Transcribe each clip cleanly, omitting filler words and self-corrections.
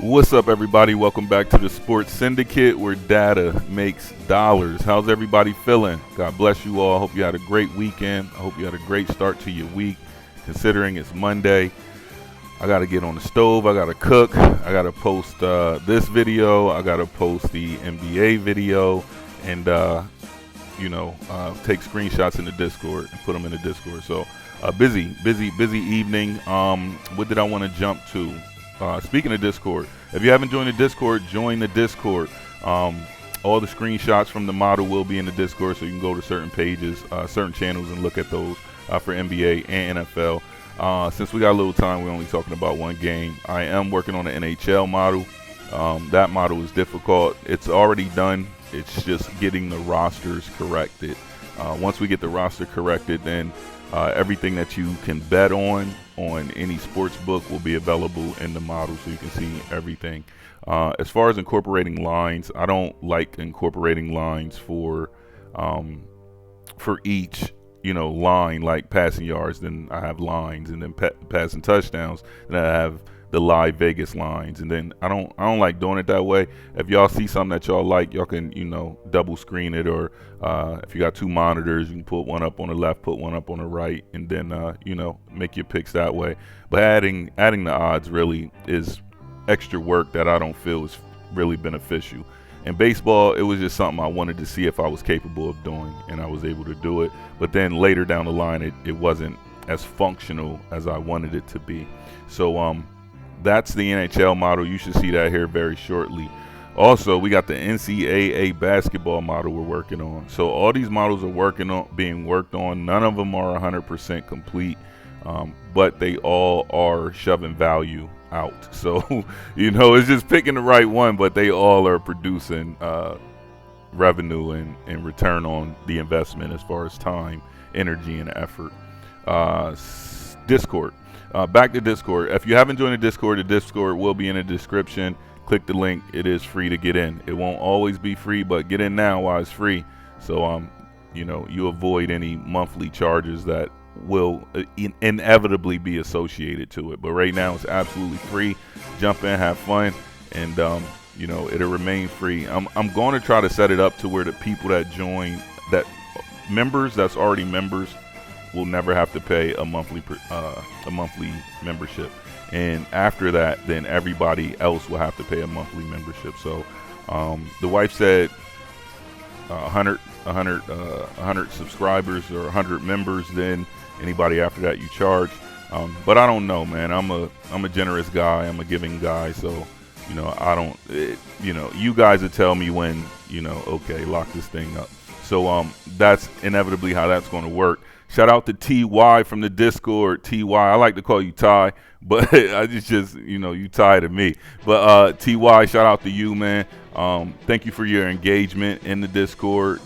What's up, everybody? Welcome back to the Sports Syndicate, where data makes dollars. How's everybody feeling? God bless you all. Hope you had a great weekend. I hope you had a great start to your week, considering it's Monday. I got to get on the stove. I got to cook. I got to post this video. I got to post the NBA video and, take screenshots in the Discord and put them in the Discord. So busy evening. What did I want to jump to? Speaking of Discord, if you haven't joined the Discord, join the Discord. All the screenshots from the model will be in the Discord, so you can go to certain pages, certain channels, and look at those for NBA and NFL. Since we got a little time, we're only talking about one game. I am working on the NHL model. That model is difficult. It's already done. It's just getting the rosters corrected. Once we get the roster corrected, then everything that you can bet on any sports book will be available in the model, so you can see everything. As far as incorporating lines, I don't like incorporating lines for each line, like passing yards. Then I have lines, and then passing touchdowns. Then I have the live Vegas lines, and then I don't like doing it that way. If y'all see something that y'all like, y'all can double screen it, or if you got two monitors, you can put one up on the left, put one up on the right, and then make your picks that way. But adding the odds really is extra work that I don't feel is really beneficial. In baseball, it was just something I wanted to see if I was capable of doing, and I was able to do it. But then later down the line, it wasn't as functional as I wanted it to be. So that's the NHL model. You should see that here very shortly. Also, we got the NCAA basketball model we're working on. So all these models are being worked on. None of them are 100% complete, but they all are shoving value out. So, it's just picking the right one, but they all are producing revenue and return on the investment as far as time, energy, and effort. Discord. Back to Discord. If you haven't joined the Discord will be in the description. Click the link. It is free to get in. It won't always be free, but get in now while it's free. So, you avoid any monthly charges that will inevitably be associated to it. But right now, it's absolutely free. Jump in, have fun, and it'll remain free. I'm going to try to set it up to where the people that join, that's already members, will never have to pay a monthly membership, and after that, then everybody else will have to pay a monthly membership. So the wife said 100 subscribers or 100 members, then anybody after that you charge. But I don't know, man. I'm a generous guy. I'm a giving guy. So I don't. You guys will tell me when. Okay, lock this thing up. So that's inevitably how that's going to work. Shout out to TY from the Discord. TY, I like to call you Ty, but I just you Ty to me. But TY, shout out to you, man. Thank you for your engagement in the Discord.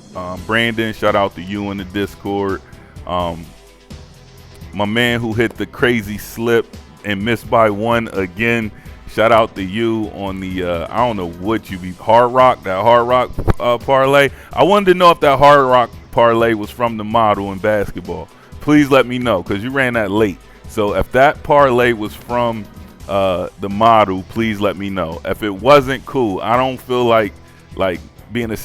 Brandon, shout out to you in the Discord. My man who hit the crazy slip and missed by one again. Shout out to you on the I don't know what you be Hard Rock parlay. I wanted to know if that Hard Rock parlay was from the model in basketball. Please let me know, because you ran that late. So if that parlay was from the model, please let me know. If it wasn't, cool. I don't feel like being a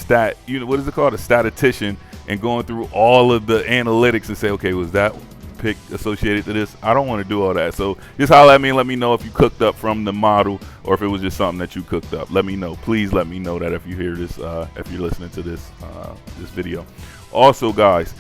what is it called, a statistician, and going through all of the analytics and say, okay, was that pick associated to this? I don't want to do all that. So just holler at me and let me know if you cooked up from the model, or if it was just something that you cooked up. Let me know. Please let me know that if you hear this, if you're listening to this video. Also, guys,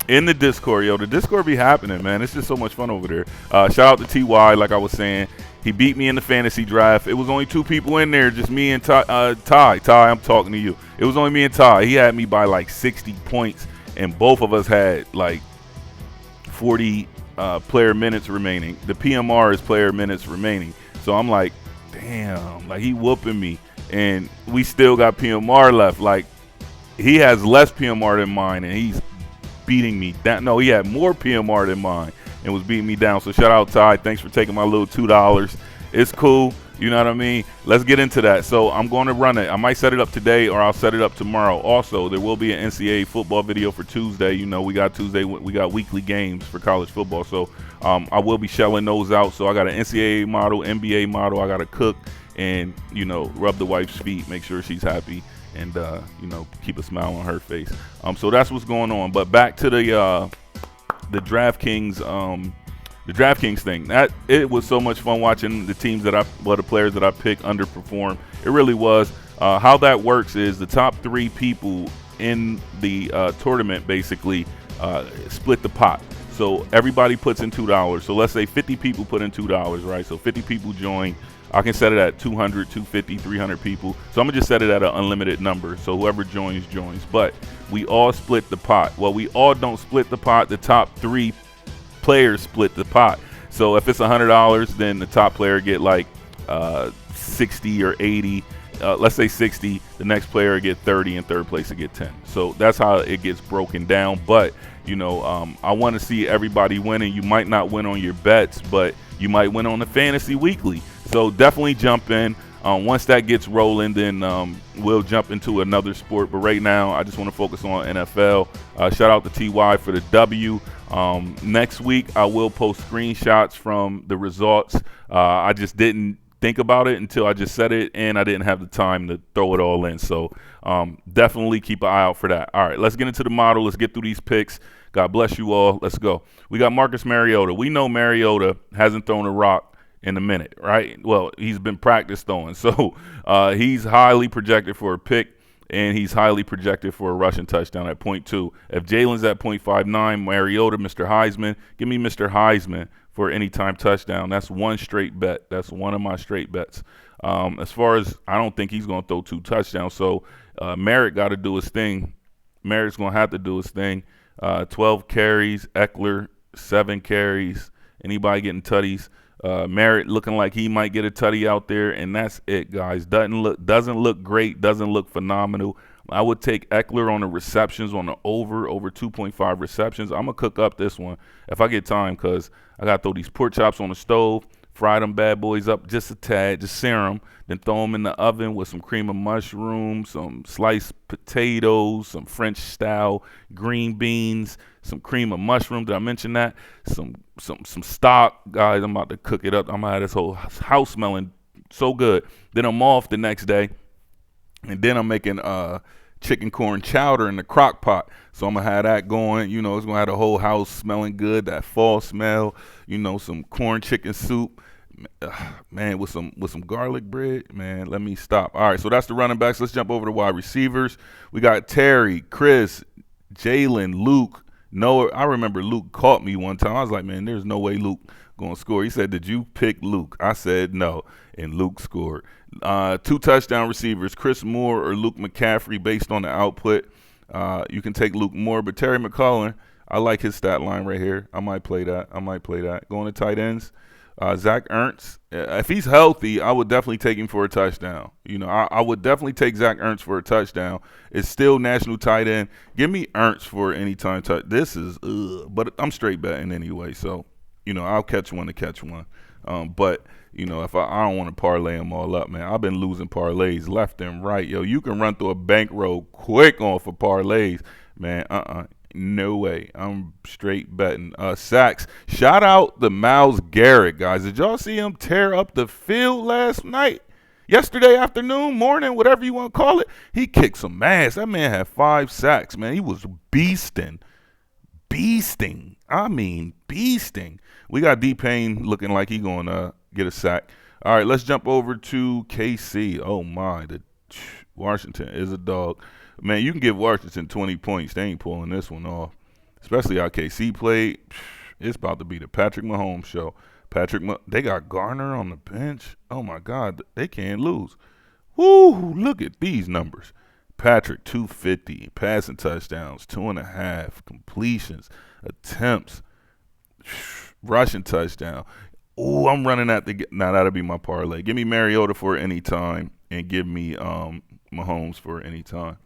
in the Discord, the Discord be happening, man. It's just so much fun over there. Shout out to TY, like I was saying. He beat me in the fantasy draft. It was only two people in there, just me and Ty. Ty, I'm talking to you. It was only me and Ty. He had me by like 60 points, and both of us had like 40 player minutes remaining. The PMR is player minutes remaining. So I'm like, damn, like he whooping me, and we still got PMR left. Like, he has less PMR than mine, and he's beating me down. No, he had more PMR than mine and was beating me down. So shout out Ty. Thanks for taking my little $2. It's cool. You know what I mean? Let's get into that. So I'm going to run it. I might set it up today or I'll set it up tomorrow. Also, there will be an NCAA football video for Tuesday. You know, we got weekly games for college football. So I will be shelling those out. So I got an NCAA model, NBA model. I got to cook and, you know, rub the wife's feet, make sure she's happy, and, you know, keep a smile on her face. So that's what's going on. But back to the DraftKings thing. It was so much fun watching the teams the players that I picked underperform. It really was. How that works is the top 3 people in the tournament basically split the pot. So everybody puts in $2. So let's say 50 people put in $2, right? So 50 people join. I can set it at 200, 250, 300 people. So I'm going to just set it at an unlimited number. So whoever joins. But we all split the pot. Well, we all don't split the pot. The top 3 players split the pot. So if it's $100, then the top player get like 60 or 80. Let's say 60. The next player get 30, and third place will get 10. So that's how it gets broken down. But you know, I want to see everybody winning. You might not win on your bets, but you might win on the fantasy weekly. So definitely jump in. Once that gets rolling, then we'll jump into another sport. But right now, I just want to focus on NFL. Shout out to TY for the W. Next week, I will post screenshots from the results. I just didn't think about it until I just said it, and I didn't have the time to throw it all in. So definitely keep an eye out for that. All right, let's get into the model. Let's get through these picks. God bless you all. Let's go. We got Marcus Mariota. We know Mariota hasn't thrown a rock in a minute, right? Well, he's been practice throwing. So he's highly projected for a pick, and he's highly projected for a rushing touchdown at 0.2. If Jalen's at 0.59, Mariota, Mr. Heisman, give me Mr. Heisman for anytime touchdown. That's one straight bet. That's one of my straight bets. As far as I don't think he's going to throw 2 touchdowns. So Merritt got to do his thing. Merritt's going to have to do his thing. 12 carries. Eckler, 7 carries. Anybody getting tutties? Merritt looking like he might get a tutty out there, and that's it, guys. Doesn't look great, doesn't look phenomenal. I would take Eckler on the receptions on the over 2.5 receptions. I'm gonna cook up this one if I get time, because I gotta throw these pork chops on the stove, fry them bad boys up just a tad, just sear them, then throw them in the oven with some cream of mushroom, some sliced potatoes, some French style green beans, some cream of mushroom. Did I mention that? Some stock, guys. I'm about to cook it up. I'm gonna have this whole house smelling so good. Then I'm off the next day, and then I'm making chicken corn chowder in the crock pot. So I'm gonna have that going. You know, it's gonna have the whole house smelling good, that fall smell. You know, some corn chicken soup, man, with some garlic bread. Man, let me stop. All right, so that's the running backs. Let's jump over to wide receivers. We got Terry, Chris, Jalen, Luke. Noah. I remember Luke caught me one time. I was like, man, there's no way Luke gonna score. He said, did you pick Luke? I said no, and Luke scored. 2 touchdown receivers, Chris Moore or Luke McCaffrey, based on the output. You can take Luke Moore, but Terry McCullough, I like his stat line right here. I might play that. Going to tight ends, Zach Ertz. If he's healthy, I would definitely take him for a touchdown. You know, I would definitely take Zach Ertz for a touchdown. It's still national tight end. Give me Ertz for anytime touch. This is, but I'm straight betting anyway. So, you know, I'll catch one to catch one. But, you know, if I don't want to parlay them all up, man. I've been losing parlays left and right. Yo, you can run through a bankroll quick off of parlays. Man, no way. I'm straight betting. Sacks. Shout out to Myles Garrett, guys. Did y'all see him tear up the field last night? Yesterday afternoon, morning, whatever you want to call it. He kicked some ass. That man had 5 sacks, man. He was beasting. I mean, beasting. We got D-Payne looking like he going to get a sack. All right, let's jump over to KC. Oh, my. Washington is a dog. Man, you can give Washington 20 points. They ain't pulling this one off, especially how KC played. It's about to be the Patrick Mahomes show. They got Garner on the bench. Oh, my God. They can't lose. Woo, look at these numbers. Patrick, 250. Passing touchdowns, 2.5. Completions, attempts, rushing touchdown. Ooh, I'm running at the – now that'll be my parlay. Give me Mariota for any time, and give me Mahomes for any time.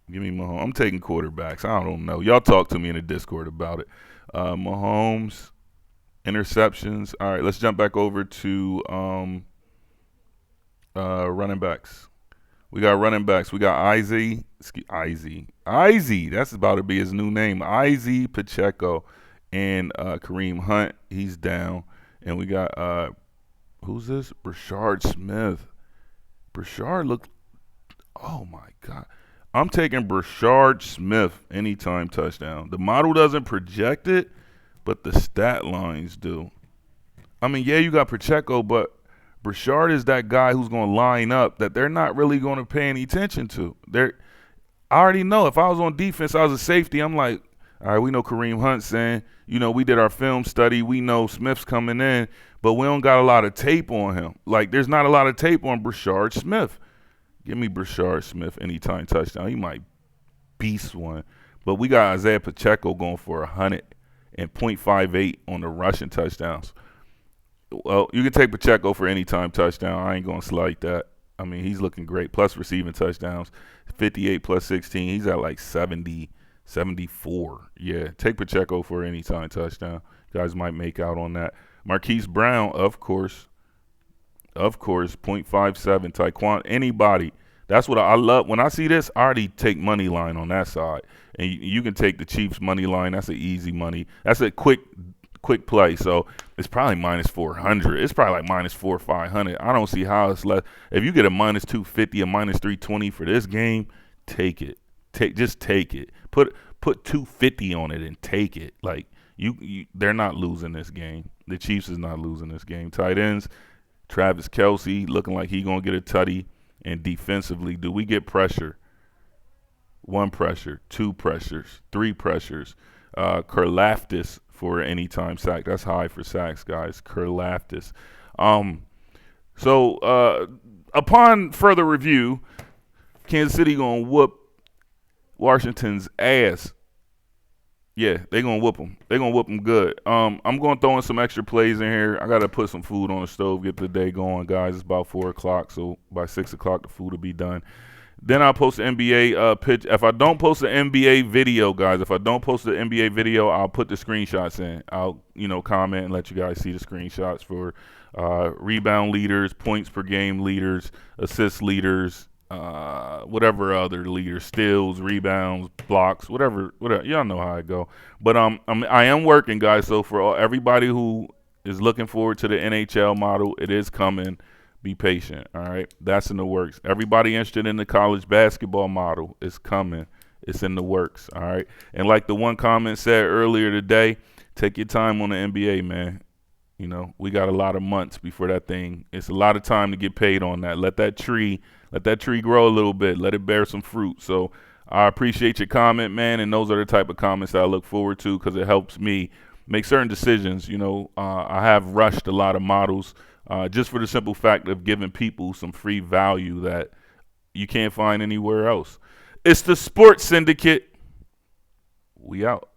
Give me Mahomes. I'm taking quarterbacks. I don't know. Y'all talk to me in the Discord about it. Mahomes, interceptions. All right, let's jump back over to Running backs. We got running backs. We got Izzy. That's about to be his new name. Izzy Pacheco and Kareem Hunt. He's down. And we got who's this? Brashard Smith. Brashard looked. Oh my God. I'm taking Brashard Smith anytime touchdown. The model doesn't project it, but the stat lines do. I mean, yeah, you got Pacheco, but Brashard is that guy who's going to line up that they're not really going to pay any attention to. I already know if I was on defense, I was a safety, I'm like, all right, we know Kareem Hunt's in. You know, we did our film study. We know Smith's coming in, but we don't got a lot of tape on him. Like, there's not a lot of tape on Brashard Smith. Give me Brashard Smith anytime touchdown. He might beast one. But we got Isaiah Pacheco going for 100 and .58 on the rushing touchdowns. Well, you can take Pacheco for any time touchdown. I ain't going to slight that. I mean, he's looking great. Plus receiving touchdowns, 58 plus 16. He's at like 70, 74. Yeah, take Pacheco for any time touchdown. Guys might make out on that. Marquise Brown, of course, .57. Tyquan, anybody. That's what I love. When I see this, I already take money line on that side. And you can take the Chiefs money line. That's an easy money. That's a quick play. So it's probably minus 400. It's probably like minus 400 or 500. I don't see how it's less. If you get a minus 250, a minus 320 for this game, take it. Just take it. Put 250 on it and take it. Like they're not losing this game. The Chiefs is not losing this game. Tight ends, Travis Kelce looking like he gonna get a tutty. And defensively, do we get pressure? 1 pressure, 2 pressures, 3 pressures. Karlaftis for an anytime sack. That's high for sacks, guys. Karlaftis. So upon further review, Kansas City gonna whoop Washington's ass. Yeah, they gonna whoop them. They gonna whoop them good. I'm gonna throw in some extra plays in here. I gotta put some food on the stove, get the day going, guys. It's about 4 o'clock, so by 6 o'clock the food will be done. Then I'll post the NBA pitch. If I don't post the NBA video, guys, I'll put the screenshots in. I'll comment and let you guys see the screenshots for rebound leaders, points per game leaders, assist leaders. Whatever other leaders, steals, rebounds, blocks, whatever. Y'all know how I go. But I am working, guys. So for everybody who is looking forward to the NHL model, it is coming. Be patient, all right? That's in the works. Everybody interested in the college basketball model is coming. It's in the works, all right? And like the one comment said earlier today, take your time on the NBA, man. We got a lot of months before that thing. It's a lot of time to get paid on that. Let that tree grow a little bit. Let it bear some fruit. So I appreciate your comment, man, and those are the type of comments that I look forward to because it helps me make certain decisions. I have rushed a lot of models just for the simple fact of giving people some free value that you can't find anywhere else. It's the Sports Syndicate. We out.